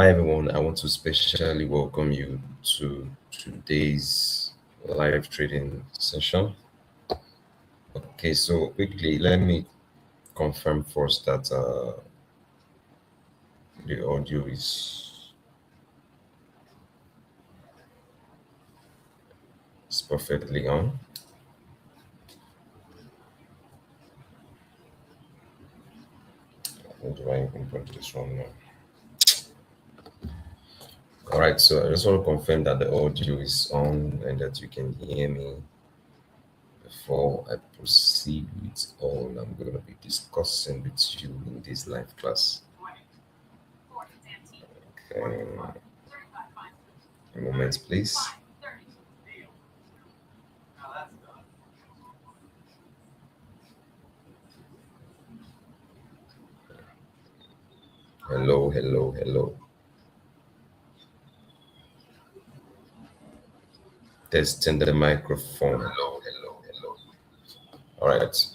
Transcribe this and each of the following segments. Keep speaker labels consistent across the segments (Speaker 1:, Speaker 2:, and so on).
Speaker 1: Hi everyone, I want to specially welcome you to today's live trading session. Okay, so quickly let me confirm first that the audio is perfectly on. How do I even put this one now? All right, so I just want to confirm that the audio is on and that you can hear me before I proceed with all I'm going to be discussing with you in this live class. Okay, a moment, please. Hello, hello, hello. Testing the microphone. Hello, hello, hello. All right.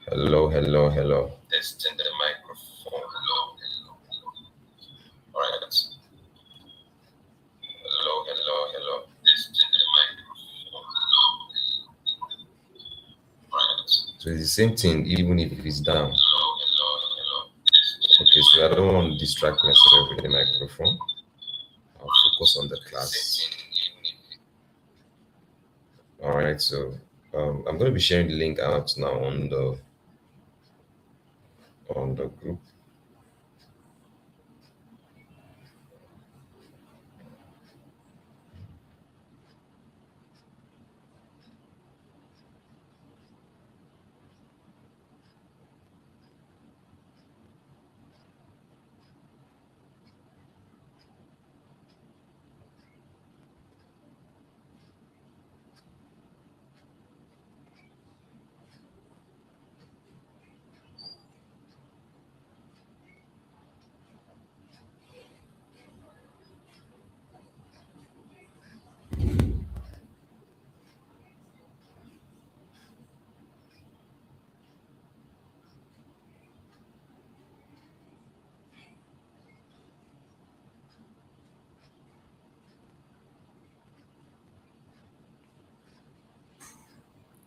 Speaker 1: Hello, hello, hello. Testing the microphone. Hello, hello, hello. All right. Hello, hello, hello. Testing the microphone. Hello, hello. All right. So it's the same thing, even if it's down. Hello, hello, hello. Okay, so I don't want to distract myself with the microphone. I'll focus on the class. All right, so I'm going to be sharing the link out now on the group.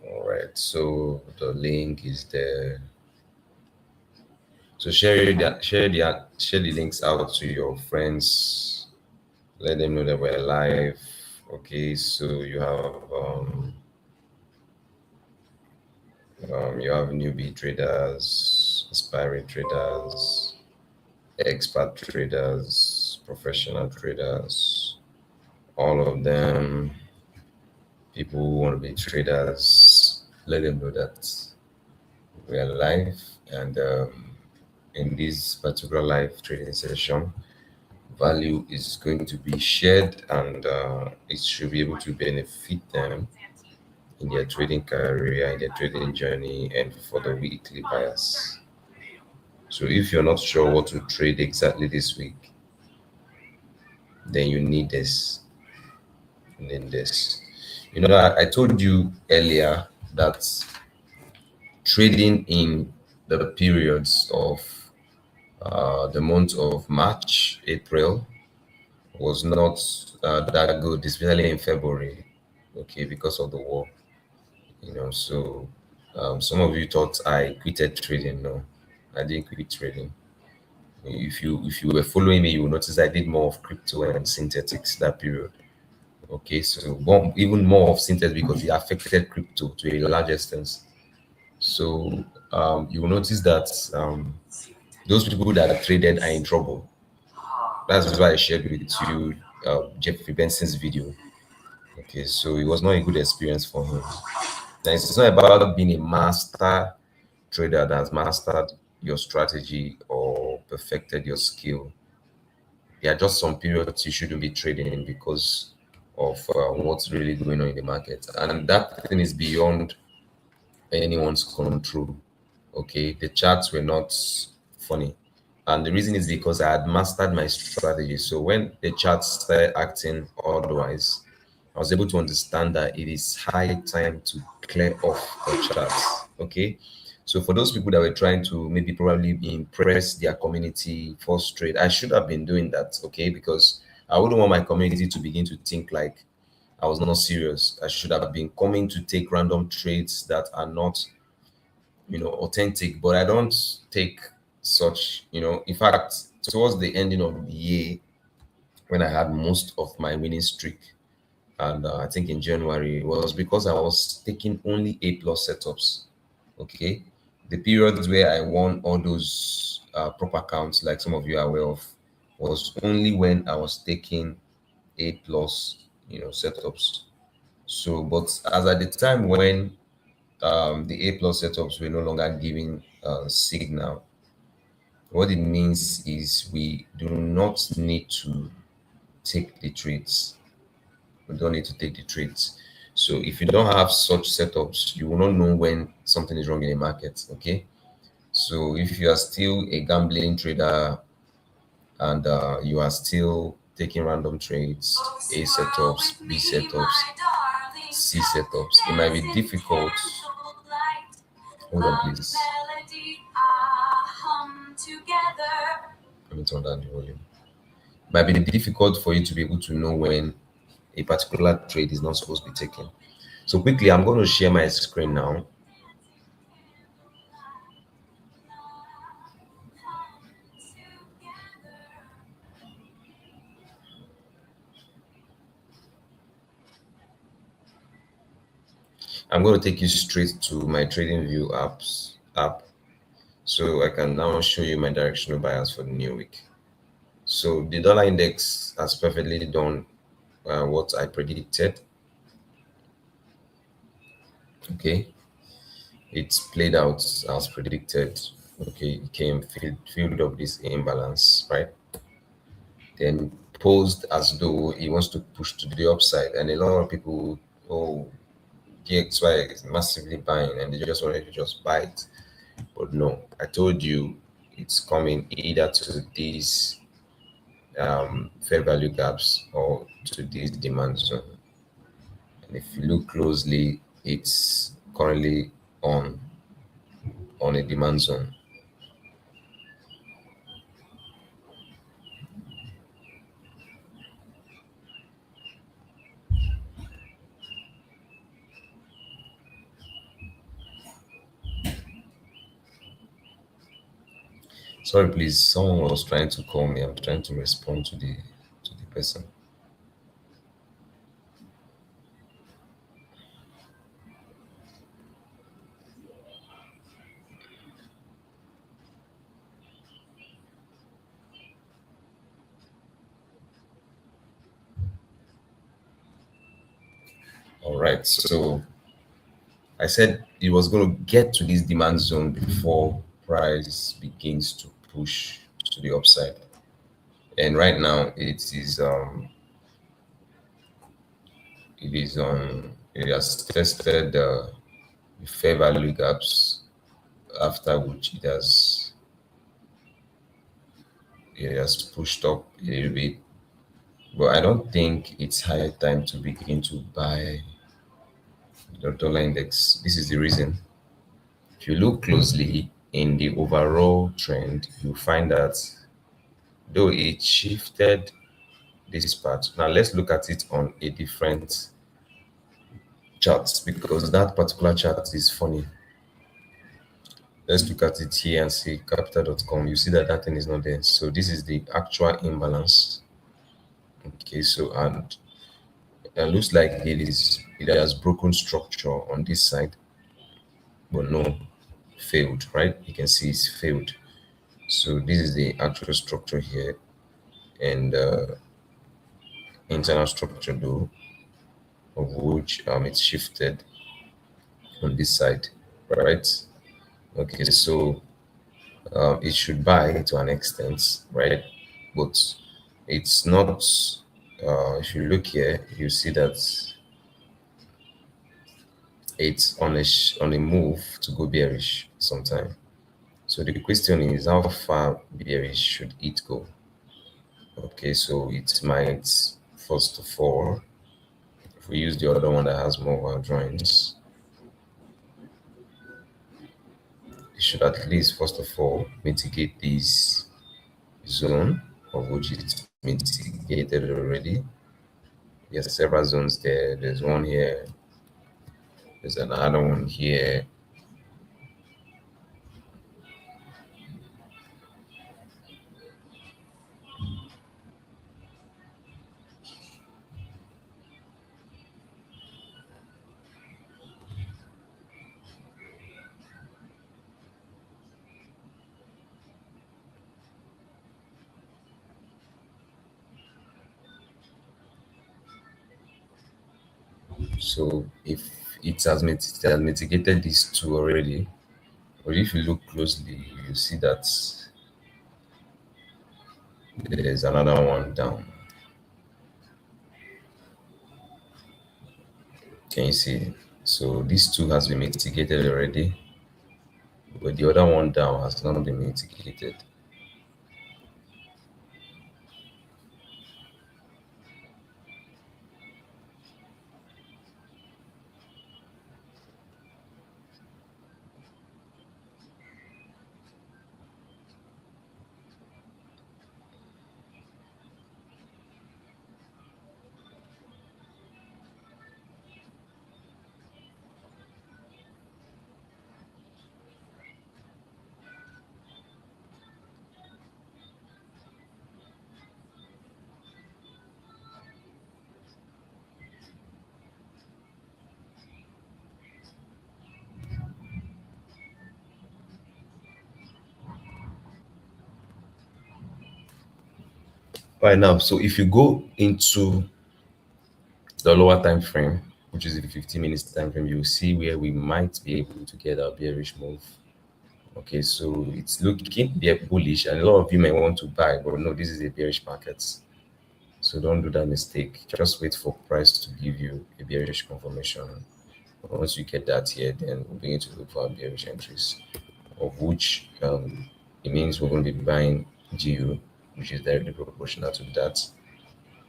Speaker 1: All right, so the link is there. So share the links out to your friends. Let them know that we're live. Okay, so you have newbie traders, aspiring traders, expert traders, professional traders, all of them. People who want to be traders, let them know that we are live and in this particular live trading session, value is going to be shared and it should be able to benefit them in their trading career, in their trading journey, and for the weekly buyers. So if you're not sure what to trade exactly this week, then you need this. You need this. You know, I told you earlier that trading in the periods of the month of March, April was not that good, especially in February, okay, because of the war. So some of you thought I quitted trading. No, I didn't quit trading. If you were following me, you will notice I did more of crypto and synthetics that period. Okay, so even more of synthetics because it affected crypto to a large extent. So you will notice that those people that traded are in trouble. That's why I shared with you Jeffrey Benson's video. Okay, so it was not a good experience for him. Now, it's not about being a master trader that has mastered your strategy or perfected your skill. There are just some periods you shouldn't be trading in because of what's really going on in the market. And that thing is beyond anyone's control. Okay, the charts were not funny. And the reason is because I had mastered my strategy. So when the charts started acting otherwise, I was able to understand that it is high time to clear off the charts. Okay. So for those people that were trying to maybe probably impress their community first trade, I should have been doing that, okay? Because I wouldn't want my community to begin to think like I was not serious. I should have been coming to take random trades that are not, authentic. But I don't take such, in fact, towards the ending of the year, when I had most of my winning streak, and I think in January, it was because I was taking only A plus setups. Okay, the periods where I won all those prop accounts, like some of you are aware of, was only when I was taking A plus, setups. So, but as at the time when the A plus setups were no longer giving signal, what it means is we do not need to take the trades. We don't need to take the trades. So if you don't have such setups, you will not know when something is wrong in the market. Okay. So if you are still a gambling trader and you are still taking random trades, A setups, B setups, C setups, it might be difficult. Hold on, please. Let me turn down the volume. It might be difficult for you to be able to know when a particular trade is not supposed to be taken. So quickly, I'm going to share my screen now. I'm going to take you straight to my TradingView app, so I can now show you my directional bias for the new week. So the dollar index has perfectly done what I predicted. Okay, it's played out as predicted. Okay, it came filled up this imbalance, right? Then posed as though he wants to push to the upside, and a lot of people, oh, GXY is massively buying, and they just wanted to just buy it. But no, I told you it's coming either to these fair value gaps or to this demand zone. And if you look closely, it's currently on a demand zone. Sorry, please. Someone was trying to call me. I'm trying to respond to the person. All right. So I said it was going to get to this demand zone before price begins to push to the upside. And right now it has tested the fair value gaps, after which it has pushed up a little bit. But I don't think it's high time to begin to buy the dollar index. This is the reason. If you look closely in the overall trend, you find that though it shifted this part, now let's look at it on a different chart, because that particular chart is funny. Let's look at it here and see capital.com. You see that that thing is not there. So this is the actual imbalance. Okay, so and it looks like it has broken structure on this side, but no, failed, right? You can see it's failed. So this is the actual structure here, and internal structure though, of which it's shifted on this side, right? Okay, so it should buy to an extent, right? But it's not. If you look here, you see that it's on a move to go bearish sometime. So the question is, how far bearish should it go? Okay, so it might, first of all, if we use the other one that has more drawings, should at least first of all mitigate this zone, of which it's mitigated already. There's several zones there. There's one here, there's another one here. So if it has mitigated these two already, but if you look closely, you see that there's another one down. Can you see? So these two has been mitigated already, but the other one down has not been mitigated. Right now, so if you go into the lower time frame, which is the 15 minutes time frame, you'll see where we might be able to get a bearish move. Okay, so it's looking bullish, and a lot of you may want to buy, but no, this is a bearish market. So don't do that mistake. Just wait for price to give you a bearish confirmation. Once you get that here, then we'll begin to look for bearish entries, of which it means we're going to be buying GU, which is directly proportional to that.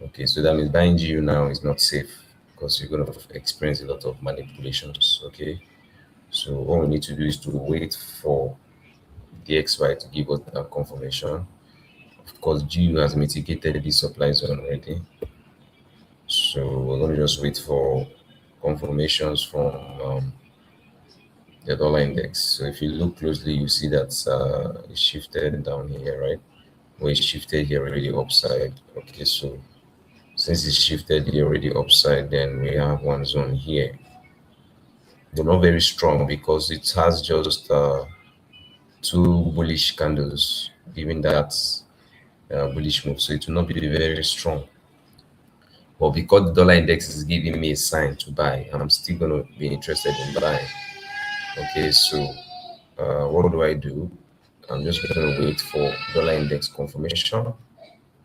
Speaker 1: Okay, so that means buying GU now is not safe because you're going to experience a lot of manipulations. Okay, so all we need to do is to wait for DXY to give us that confirmation. Of course, GU has mitigated the supply zone already. So we're going to just wait for confirmations from the dollar index. So if you look closely, you see that it shifted down here, right? Well, it shifted here already upside. Okay, so since it shifted here already upside, then we have one zone here. They're not very strong because it has just two bullish candles giving that bullish move. So it will not be very strong. But because the dollar index is giving me a sign to buy, I'm still going to be interested in buying. Okay, so what do I do? I'm just going to wait for dollar index confirmation.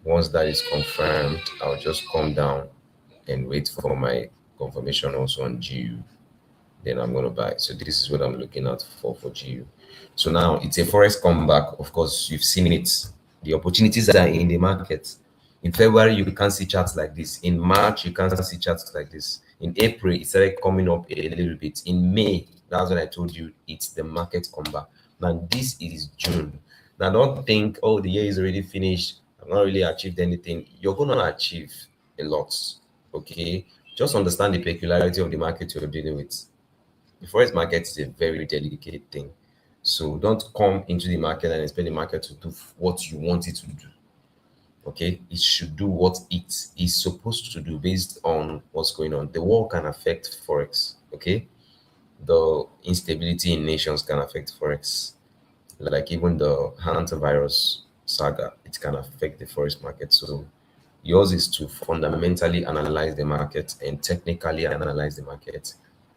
Speaker 1: Once that is confirmed, I'll just come down and wait for my confirmation also on GU. Then I'm going to buy. So this is what I'm looking at for GU. So now it's a Forex comeback. Of course, you've seen it. The opportunities are in the market. In February, you can't see charts like this. In March, you can't see charts like this. In April, it started coming up a little bit. In May, that's when I told you it's the market comeback. Now, this is June. Now, don't think, oh, the year is already finished. I've not really achieved anything. You're going to achieve a lot, okay? Just understand the peculiarity of the market you're dealing with. The forex market is a very delicate thing. So don't come into the market and expect the market to do what you want it to do. Okay, it should do what it is supposed to do based on what's going on. The war can affect forex. Okay, the instability in nations can affect forex. Like even the hantavirus saga, it can affect the forex market. So yours is to fundamentally analyze the market and technically analyze the market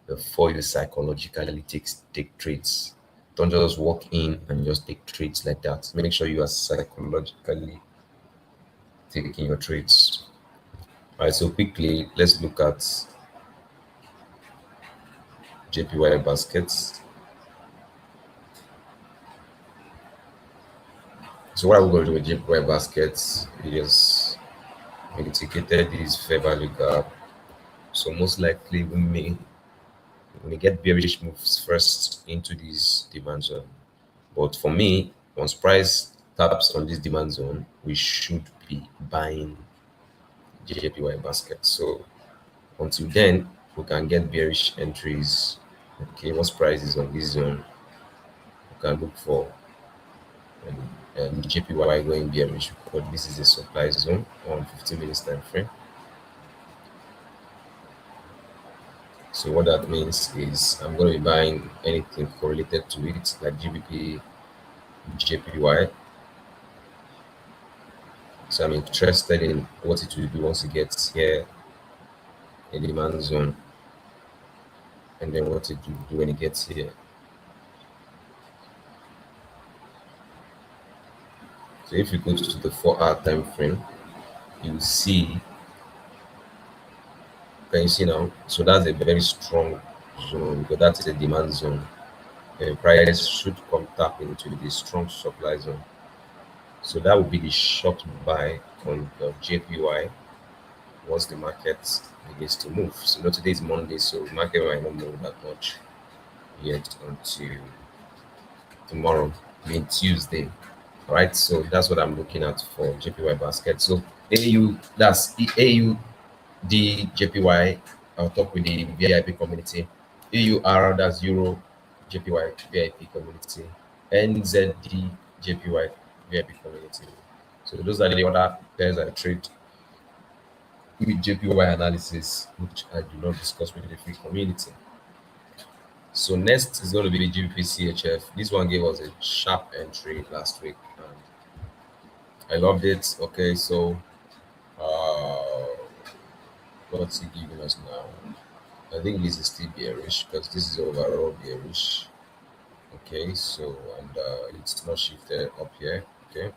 Speaker 1: before you psychologically take trades. Don't just walk in and just take trades like that. Make sure you are psychologically taking your trades. All right, so quickly, let's look at JPY baskets. So what are we going to do with JPY baskets? We just indicated this fair value gap. So most likely we may get bearish moves first into this demand zone. But for me, once price taps on this demand zone, we should be buying JPY basket. So until then, we can get bearish entries. Okay, once price is on this zone, we can look for JPY going bearish because this is a supply zone on 15 minutes time frame. So what that means is I'm going to be buying anything correlated to it, like GBP, JPY. So I'm interested in what it will do once it gets here in the demand zone, and then what it will do when it gets here. So if you go to the 4-hour time frame, you see, can you see now? So that's a very strong zone because that's a demand zone. And price should come tap into the strong supply zone. So that would be the short buy on the JPY once the market begins to move. So not today is Monday, so the market might not move that much yet until tomorrow, being Tuesday. All right, so that's what I'm looking at for JPY basket. So AU, that's AU, the JPY. I'll talk with the VIP community. EUR, that's Euro JPY VIP community. NZD JPY VIP community. So those are the other pairs I trade with JPY analysis, which I do not discuss with the free community. So next is going to be the GBP CHF. This one gave us a sharp entry last week, and I loved it. Okay, so uh, what's he giving us now? I think this is still bearish because this is overall bearish. Okay, so and it's not shifted up here. Okay,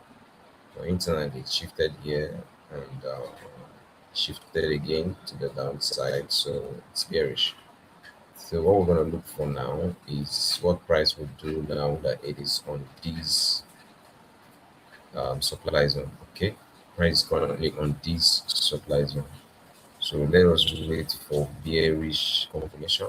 Speaker 1: so internet it shifted here and shifted again to the downside, so it's bearish. So what we're going to look for now is what price will do now that it is on this supply zone. Okay, price is currently on this supply zone. So let us wait for bearish confirmation.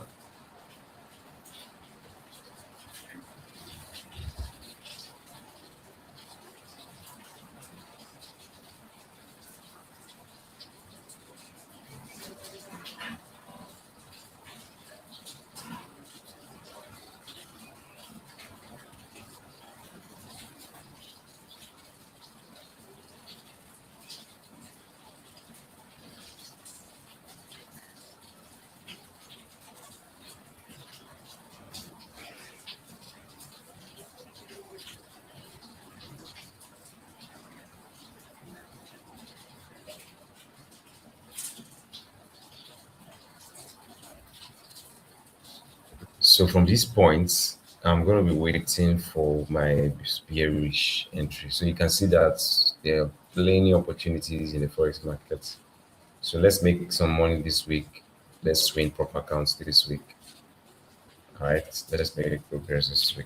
Speaker 1: So from these points, I'm going to be waiting for my bearish entry. So you can see that there are plenty opportunities in the forex market. So let's make some money this week. Let's swing proper accounts this week. All right, let's make progress this week.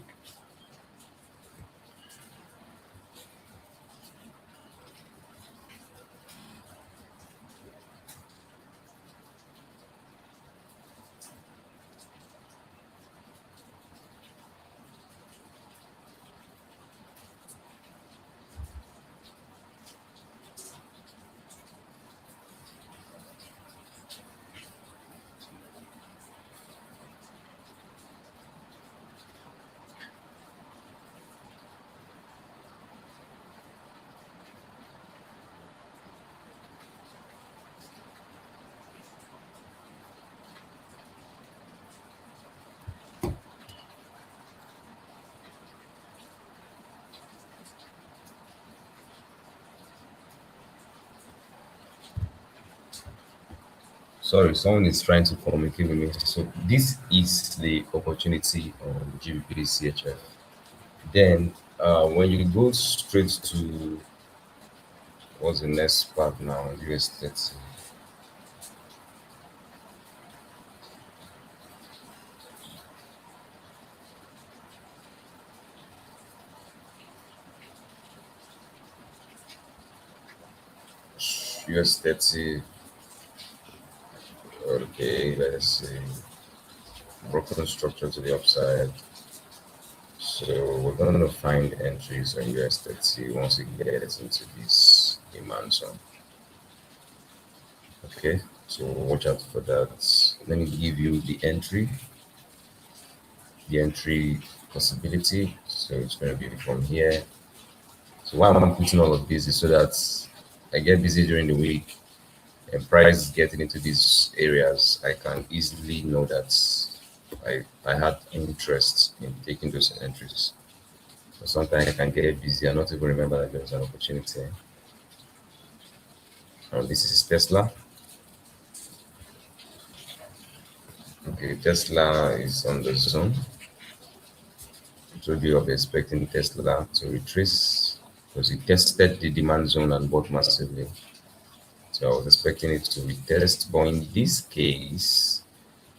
Speaker 1: Sorry, someone is trying to communicate with me. So this is the opportunity on GBP CHF. Then when you go straight to what's the next part now? US 30. US 30. Okay, let's see. Broken structure to the upside. So we're going to find entries on US30 once we get into this demand zone. Okay, so watch out for that. Let me give you the entry possibility. So it's going to be from here. So why I'm putting all of this is so that I get busy during the week and price getting into these areas, I can easily know that I had interest in taking those entries. So sometimes I can get busy and not even remember that there's an opportunity. This is Tesla. Okay, Tesla is on the zone. I told you I'll be expecting Tesla to retrace because it tested the demand zone and bought massively. So I was expecting it to retest, but in this case,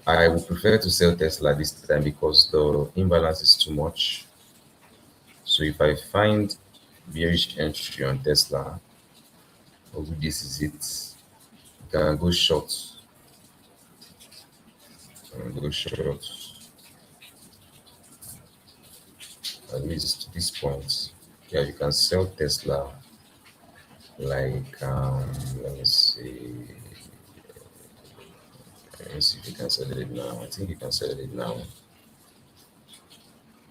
Speaker 1: I would prefer to sell Tesla this time because the imbalance is too much. So if I find bearish entry on Tesla, maybe this is it. You can go short. Go short. At least to this point. Yeah, you can sell Tesla like let me see. Let me see if you can sell it now. I think you can sell it now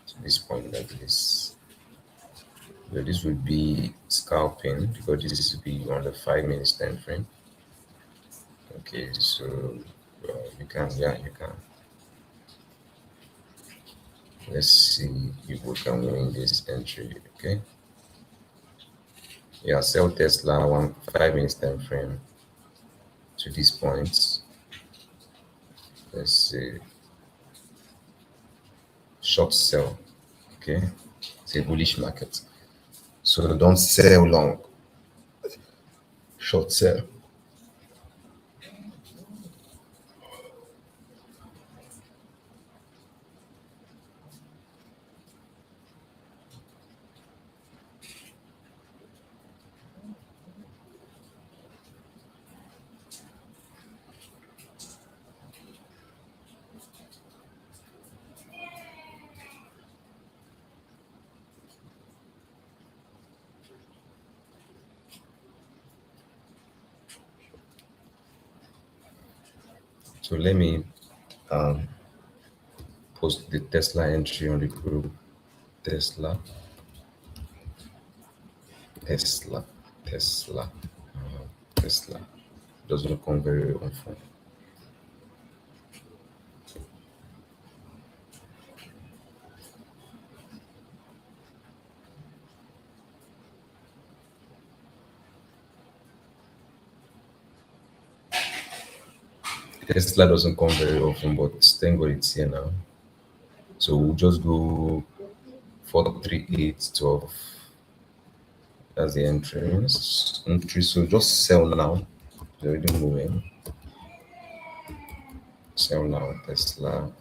Speaker 1: to this point like this. So this would be scalping because this would be on the 5 minutes time frame. Okay, so you can, yeah, you can. Let's see if we can win this entry. Okay, yeah, sell Tesla 5 minutes time frame to this point. Let's see, short sell. Okay, it's a bullish market, so don't sell long. Short sell. So let me um, post the Tesla entry on the group. Tesla, Tesla, Tesla, Tesla. Doesn't come very often. Tesla doesn't come very often, but thank God it's here now. So we'll just go 43812. That's the entrance. Entry. So just sell now. It's already moving. Sell now, Tesla.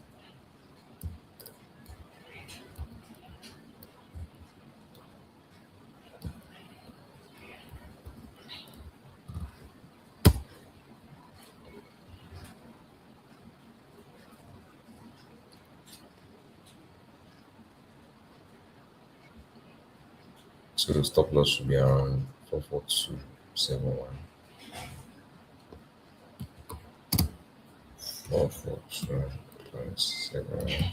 Speaker 1: So the stop loss should be around 44271. 442.7.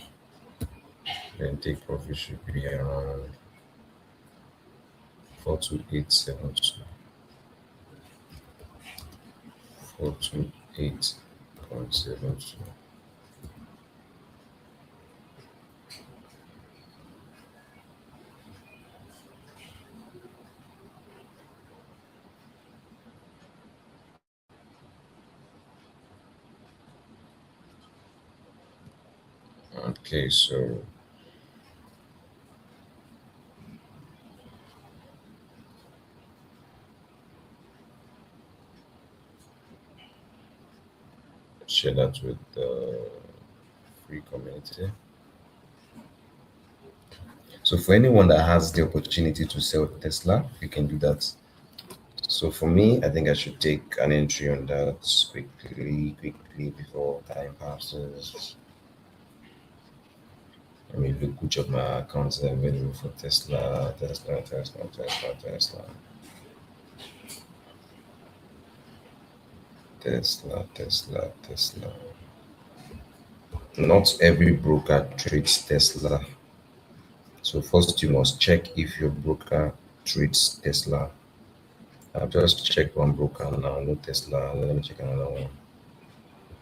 Speaker 1: Then take profit should be around 42872. 428.72. Okay, so share that with the free community. So for anyone that has the opportunity to sell Tesla, you can do that. So for me, I think I should take an entry on that quickly before time passes. Let me look which of my accounts are available for Tesla, Tesla, Tesla, Tesla, Tesla, Tesla, Tesla, Tesla. Not every broker trades Tesla. So first you must check if your broker trades Tesla. I've just checked one broker now, no Tesla. Let me check another one.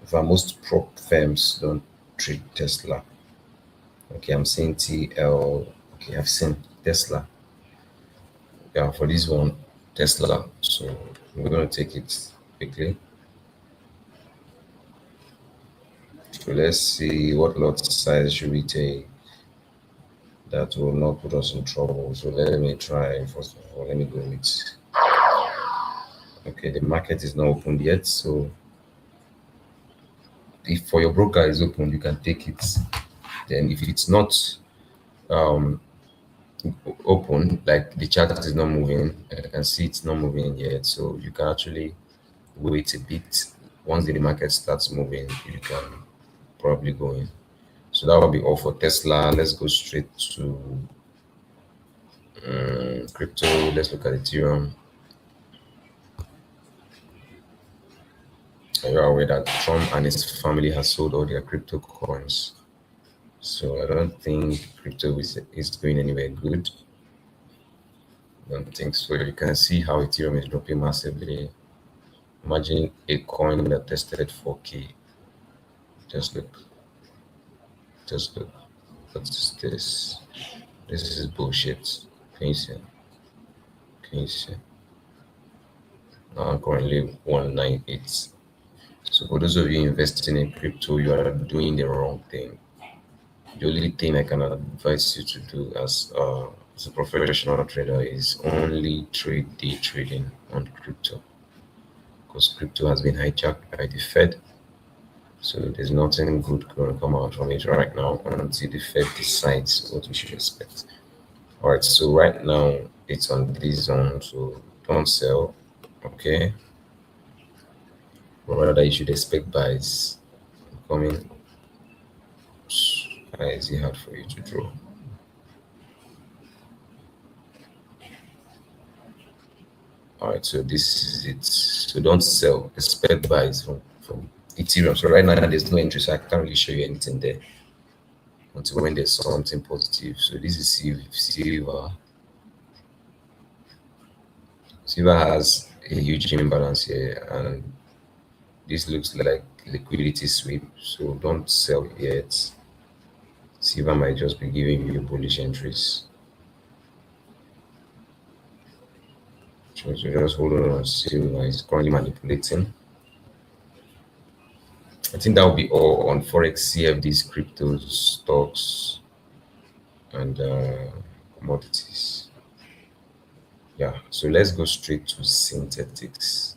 Speaker 1: In fact, most prop firms don't trade Tesla. Okay, I'm seeing TL. Okay, I've seen Tesla. Yeah, for this one, Tesla. So we're gonna take it quickly. So let's see what lot size should we take that will not put us in trouble. So let me try first of all. Let me go with. Okay, the market is not opened yet. So if for your broker is open, you can take it. Then if it's not um open, like the chart is not moving, I can see it's not moving yet. So you can actually wait a bit. Once the market starts moving, you can probably go in. So that will be all for Tesla. Let's go straight to crypto. Let's look at Ethereum. Are you aware that Trump and his family has sold all their crypto coins? So I don't think crypto is going anywhere good. I don't think so. You can see how Ethereum is dropping massively. Imagine a coin that tested 4K. Just look. Just look. What's this? This is bullshit. Can you see? Can you see? Now I'm currently 198. So for those of you investing in crypto, you are doing the wrong thing. The only thing I can advise you to do as a professional trader is only trade day trading on crypto, because crypto has been hijacked by the Fed. So there's nothing good going to come out from it right now until the Fed decides what we should expect. All right, so right now it's on this zone, so don't sell, okay? But rather you should expect buys coming. How is it hard for you to draw? All right, so this is it. So don't sell. Expect buys from Ethereum. So right now there's no interest. I can't really show you anything there until when there's something positive. So this is silver. Silver has a huge imbalance here, and this looks like liquidity sweep. So don't sell yet. Silver might just be giving you bullish entries. So just hold on. Silver is currently manipulating. I think that will be all on Forex, CFDs, cryptos, stocks, and commodities. Yeah, so let's go straight to synthetics.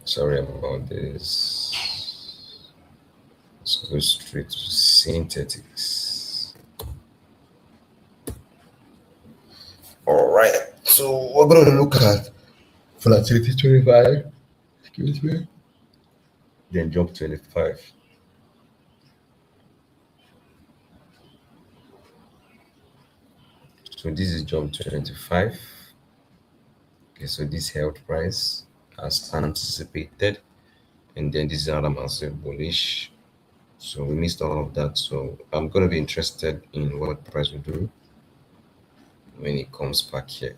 Speaker 1: Sorry about this. Let's go straight to synthetics. All right, so we're going to look at volatility 25. Excuse me. Then jump 25. So this is jump 25. Okay, so this held price as anticipated, and then this is another massive bullish. So we missed all of that. So I'm gonna be interested in what price will do when it comes back here.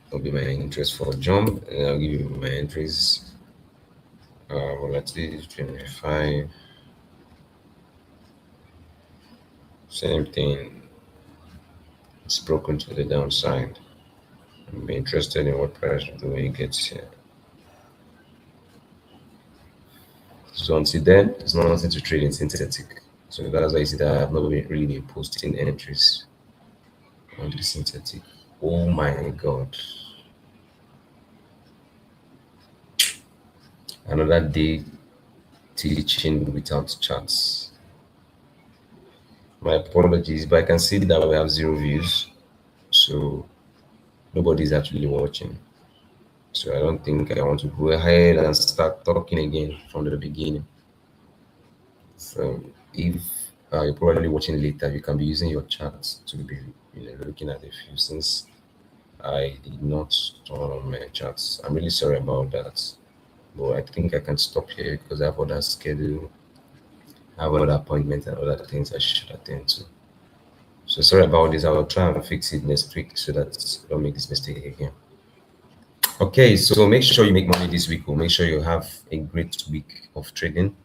Speaker 1: That'll be my interest for jump, and I'll give you my entries. Volatility 25. Same thing. It's broken to the downside. I'll be interested in what price will do when it gets here. So until then, there's nothing to trade in synthetic. So that's why you see that I've not really been posting entries on the synthetic. Oh my god. Another day teaching without charts. My apologies, but I can see that we have 0 views. So nobody's actually watching. So I don't think I want to go ahead and start talking again from the beginning. So if you're probably watching later, you can be using your charts to be looking at a few, since I did not turn on my charts. I'm really sorry about that. But I think I can stop here because I have other schedule, I have other appointments and other things I should attend to. So sorry about this. I will try and fix it next week so that I don't make this mistake again. Okay, so make sure you make money this week. Or make sure you have a great week of trading,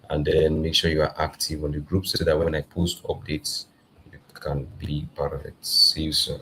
Speaker 1: and then make sure you are active on the group so that when I post updates, you can be part of it. See you soon.